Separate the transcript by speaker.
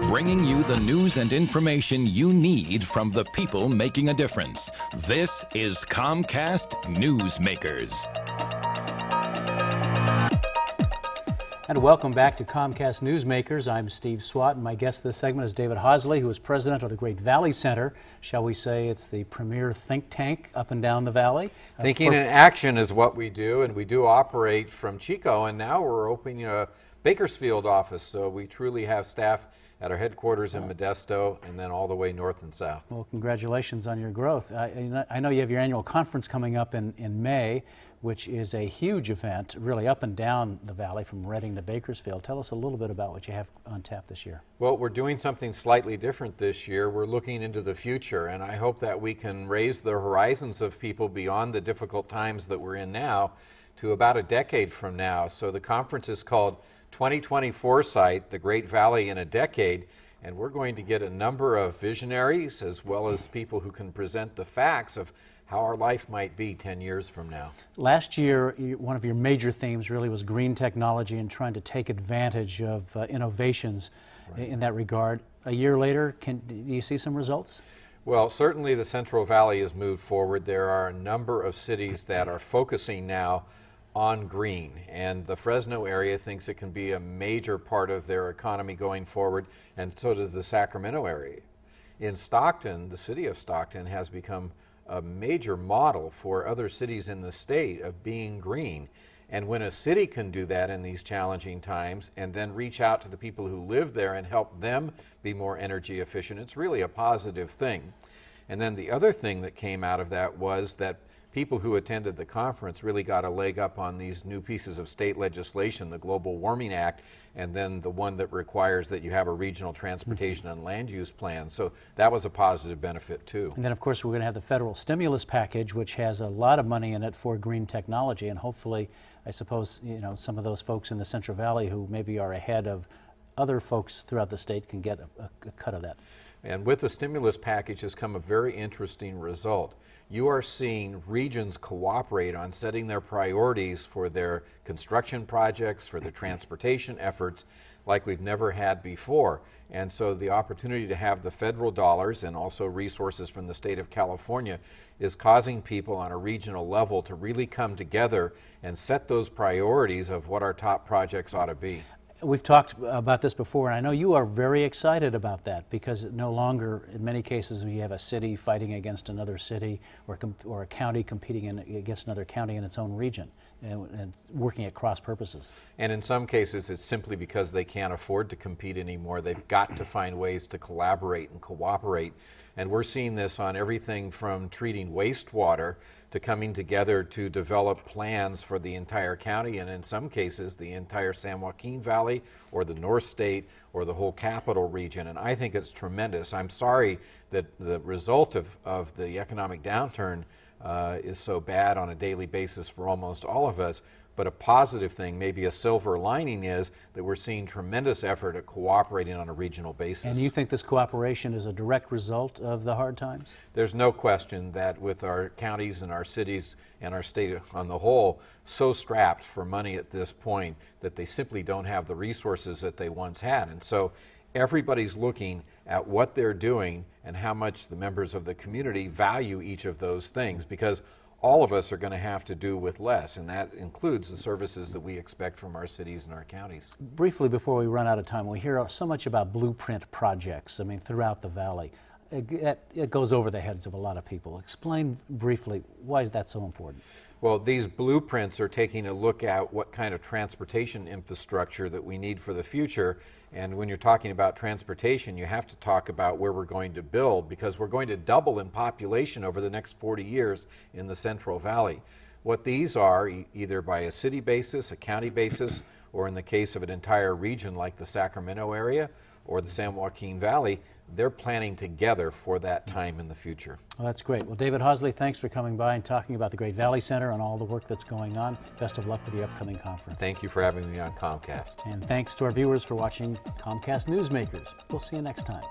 Speaker 1: bringing you the news and information you need from the people making a difference. This is Comcast Newsmakers.
Speaker 2: And welcome back to Comcast Newsmakers. I'm Steve Swat, and my guest this segment is David Hosley, who is president of the Great Valley Center. Shall we say it's the premier think tank up and down the valley?
Speaker 3: Thinking in action is what we do, and we do operate from Chico, and now we're opening a Bakersfield office, so we truly have staff at our headquarters in Modesto and then all the way north and south.
Speaker 2: Well, congratulations on your growth. I know you have your annual conference coming up in May, which is a huge event, really up and down the valley from Reading to Bakersfield. Tell us a little bit about what you have on tap this year.
Speaker 3: Well, we're doing something slightly different this year. We're looking into the future, and I hope that we can raise the horizons of people beyond the difficult times that we're in now to about a decade from now. So the conference is called 2020 Foresight, the Great Valley in a Decade, and we're going to get a number of visionaries as well as people who can present the facts of how our life might be 10 years from now.
Speaker 2: Last year, one of your major themes really was green technology and trying to take advantage of innovations in that regard. A year later, do you see some results?
Speaker 3: Well, certainly the Central Valley has moved forward. There are a number of cities that are focusing now on green, and the Fresno area thinks it can be a major part of their economy going forward, and so does the Sacramento area. In Stockton, the city of Stockton has become a major model for other cities in the state of being green. And when a city can do that in these challenging times and then reach out to the people who live there and help them be more energy efficient, it's really a positive thing. And then the other thing that came out of that was that people who attended the conference really got a leg up on these new pieces of state legislation, the Global Warming Act, and then the one that requires that you have a regional transportation and land use plan. So that was a positive benefit too.
Speaker 2: And then of course we're going to have the federal stimulus package, which has a lot of money in it for green technology, and hopefully, I suppose, some of those folks in the Central Valley who maybe are ahead of other folks throughout the state can get a cut of that.
Speaker 3: And with the stimulus package has come a very interesting result. You are seeing regions cooperate on setting their priorities for their construction projects, for their transportation efforts, like we've never had before. And so the opportunity to have the federal dollars and also resources from the state of California is causing people on a regional level to really come together and set those priorities of what our top projects ought to be.
Speaker 2: We've talked about this before, and I know you are very excited about that because no longer, in many cases, we have a city fighting against another city or a county competing against another county in its own region and working at cross purposes.
Speaker 3: And in some cases, it's simply because they can't afford to compete anymore. They've got to find ways to collaborate and cooperate. And we're seeing this on everything from treating wastewater to coming together to develop plans for the entire county, and in some cases the entire San Joaquin Valley or the North State or the whole capital region. And I think it's tremendous. I'm sorry that the result of the economic downturn is so bad on a daily basis for almost all of us. But a positive thing, maybe a silver lining, is that we're seeing tremendous effort at cooperating on a regional basis.
Speaker 2: And you think this cooperation is a direct result of the hard times?
Speaker 3: There's no question that with our counties and our cities and our state on the whole so strapped for money at this point that they simply don't have the resources that they once had. And so everybody's looking at what they're doing and how much the members of the community value each of those things, because all of us are going to have to do with less, and that includes the services that we expect from our cities and our counties.
Speaker 2: Briefly, before we run out of time, we hear so much about blueprint projects, throughout the valley. It goes over the heads of a lot of people. Explain briefly, why is that so important?
Speaker 3: Well, these blueprints are taking a look at what kind of transportation infrastructure that we need for the future. And when you're talking about transportation, you have to talk about where we're going to build, because we're going to double in population over the next 40 years in the Central Valley. What these are, either by a city basis, a county basis, or in the case of an entire region like the Sacramento area or the San Joaquin Valley, they're planning together for that time in the future.
Speaker 2: Well, that's great. Well, David Hosley, thanks for coming by and talking about the Great Valley Center and all the work that's going on. Best of luck with the upcoming conference.
Speaker 3: Thank you for having me on Comcast.
Speaker 2: And thanks to our viewers for watching Comcast Newsmakers. We'll see you next time.